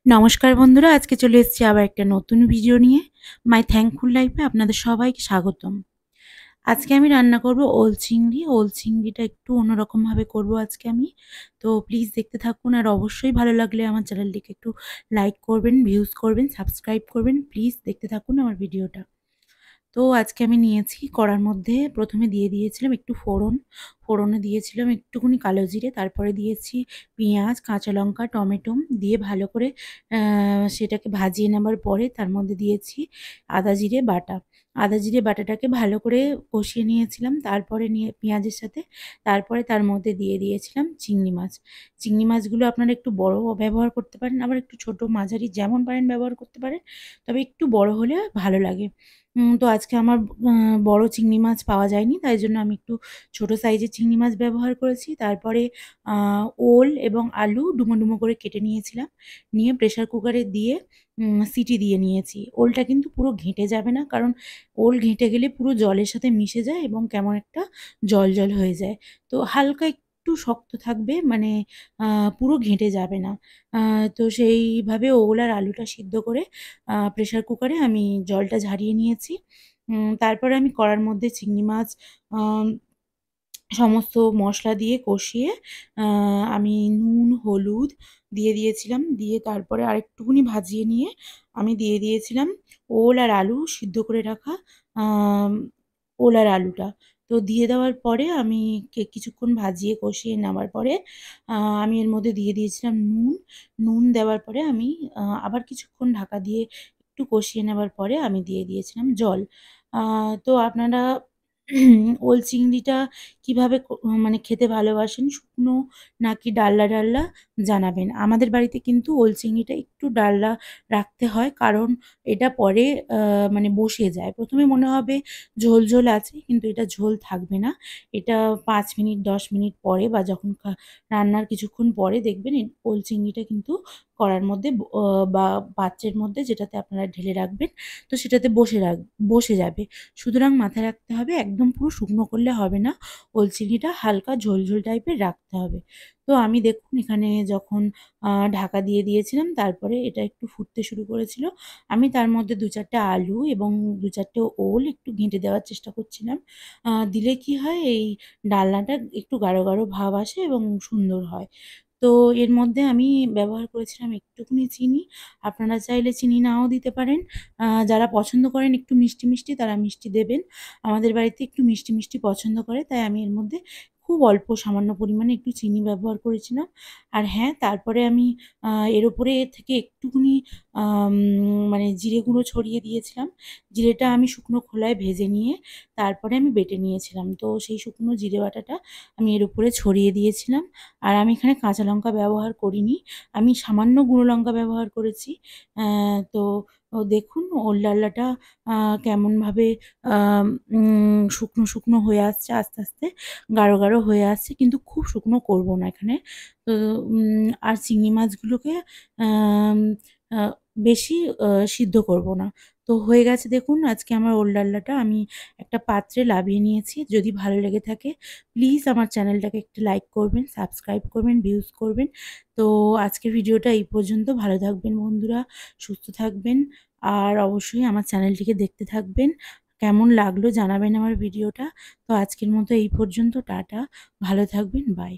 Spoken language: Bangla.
নমস্কার বন্ধুরা, আজকে চলে এসেছি আবার একটা নতুন ভিডিও নিয়ে। মাই থ্যাঙ্কফুল লাইফে আপনাদের সবাইকে স্বাগতম। আজকে আমি রান্না করব ওল চিংড়ি। ওল চিংড়িটা একটু অন্যরকমভাবে করব আজকে আমি। তো প্লিজ দেখতে থাকুন, আর অবশ্যই ভালো লাগলে আমার চ্যানেলটিকে একটু লাইক করবেন, ভিউজ করবেন, সাবস্ক্রাইব করবেন। প্লিজ দেখতে থাকুন আমার ভিডিওটা। তো আজকে আমি নিয়েছি কড়ার মধ্যে, প্রথমে দিয়ে দিয়েছিলাম একটু ফোড়ন। ফোড়নে দিয়েছিলাম একটুখানি কালো জিরে, তারপরে দিয়েছি পেঁয়াজ, কাঁচা লঙ্কা, টমেটো দিয়ে ভালো করে সেটাকে ভাজিয়ে নেবার পরে তার মধ্যে দিয়েছি আদা জিরে বাটা। আদা জিরে বাটাটাকে ভালো করে কষিয়ে নিয়েছিলাম, তারপরে নিয়ে পেঁয়াজের সাথে তারপরে তার মধ্যে দিয়ে দিয়েছিলাম চিংড়ি মাছ। চিংড়ি মাছগুলো আপনারা একটু বড় ব্যবহার করতে পারেন, আবার একটু ছোট মাঝারি যেমন পারেন ব্যবহার করতে পারেন, তবে একটু বড় হলে ভালো লাগে। তো আজকে আমার বড় চিংড়ি মাছ পাওয়া যায়নি, তাই জন্য আমি একটু ছোট সাইজের চিংড়ি মাছ ব্যবহার করেছি। তারপরে আ ওল এবং আলু ডুমো, ডুমো করে কেটে নিয়েছিলাম। নিয়ে প্রেশার কুকারে দিয়ে সিটি দিয়ে নিয়েছি। ওলটা কিন্তু পুরো ঘেঁটে যাবে না, কারণ ওল ঘেঁটে গেলে পুরো জলের সাথে মিশে যায় এবং কেমন একটা জল, জল হয়ে যায়। তো হালকা একটু শক্ত থাকবে, মানে আ পুরো ঘেঁটে যাবে না। আ তো সেইভাবে ওল আর আলুটা সিদ্ধ করে প্রেশার কুকারে আমি জলটা ঝারিয়ে নিয়েছি। তারপরে আমি কড়ার মধ্যে চিংড়ি মাছ আম সমস্ত মশলা দিয়ে কষিয়ে আ আমি নুন, হলুদ দিয়ে দিয়েছিলাম। দিয়ে তারপরে আরেকটুখানি ভাজিয়ে নিয়ে আমি দিয়ে দিয়েছিলাম ওল আর আলু সিদ্ধ করে রাখা আম ওল আর আলুটা। তো দিয়ে দেওয়ার পরে আমি কিছুক্ষণ ভাজিয়ে কষিয়ে নেওয়ার পরে আ আমি এর মধ্যে দিয়ে দিয়েছিলাম নুন। নুন দেওয়ার পরে আমি আবার কিছুক্ষণ ঢাকা দিয়ে একটু কষিয়ে নেওয়ার পরে আমি দিয়ে দিয়েছিলাম জল। আ তো আপনারা ওল চিংড়িটা কিভাবে মানে খেতে ভালোবাসেন? শুকনো নাকি ডালনা, ডালনা জানাবেন। আমাদের বাড়িতে কিন্তু ওল চিংড়িটা একটু ডালনা রাখতে হয়, কারণ এটা পরে আ মানে বসে যায়। ১ম এ মনে হবে ঝোল, ঝোল আছে, কিন্তু এটা ঝোল থাকবে না। এটা ৫ মিনিট ১০ মিনিট পরে বা যখন রান্নার কিছুক্ষণ পরে দেখবেন ওল চিংড়িটা কিন্তু কড়ার মধ্যে বা পাত্রের মধ্যে যেটাতে আপনারা ঢেলে রাখবেন, তো সেটাতে বসে যাবে। সুতরাং মাথায় রাখতে হবে একদম পুরো শুকনো করলে হবে না। ওল চিংড়িটা হালকা ঝোল, ঝোল টাইপের রাখতে হবে। তো আমি দেখুন এখানে যখন ঢাকা দিয়ে দিয়েছিলাম, তারপরে এটা একটু ফুটতে শুরু করেছিল। আমি তার মধ্যে ২-৪ টে আলু এবং ২-৪ টে ওল একটু ঘেঁটে দেওয়ার চেষ্টা করছিলাম। দিলে কি হয়, এই ডালনাটা একটু গাঢ়, গাঢ় ভাব আসে এবং সুন্দর হয়। তো এর মধ্যে আমি ব্যবহার করেছিলাম একটুখানি চিনি। আপনারা চাইলে চিনি নাও দিতে পারেন। যারা পছন্দ করেন একটু মিষ্টি, মিষ্টি তারা মিষ্টি দেবেন। আমাদের বাড়িতে একটু মিষ্টি, মিষ্টি পছন্দ করে, তাই আমি এর মধ্যে খুব অল্প সামান্য পরিমাণে একটু চিনি ব্যবহার করেছিলাম। আর হ্যাঁ, তারপরে আমি এর উপরে থেকে একটুখানি আম মানে জিরে গুঁড়ো ছড়িয়ে দিয়েছিলাম। জিরেটা আমি শুকনো খোলায় ভেজে নিয়ে তারপরে আমি বেটে নিয়েছিলাম। তো সেই শুকনো জিরে বাটাটা আমি এর উপরে ছড়িয়ে দিয়েছিলাম। আর আমি এখানে কাঁচা লঙ্কা ব্যবহার করিনি। আমি সামান্য গুঁড়ো লঙ্কা ব্যবহার করেছি। তো দেখুন ওল ডালনাটা আ কেমনভাবে আম শুকনো, শুকনো হয়ে আসছে আস্তে, আস্তে গাঢ়, গাঢ় হয়ে আসছে। কিন্তু খুব শুকনো করব না এখানে। তো আর চিংড়ি মাছগুলোকে আম আ বেশি সিদ্ধ করব না। তো হয়ে গেছে দেখুন, আজকে আমার ওল ডালনাটা আমি একটা পাত্রে নামিয়ে নিয়েছি। যদি ভালো লেগে থাকে প্লিজ আমার চ্যানেলটাকে একটু লাইক করবেন, সাবস্ক্রাইব করবেন, ভিউজ করবেন। তো আজকের ভিডিওটা এই পর্যন্ত। ভালো থাকবেন বন্ধুরা, সুস্থ থাকবেন। আর অবশ্যই আমার চ্যানেলটিকে দেখতে থাকবেন। কেমন লাগলো জানাবেন আমার ভিডিওটা। তো আজকের মতো এই পর্যন্ত। টাটা। ভালো থাকবেন। বাই।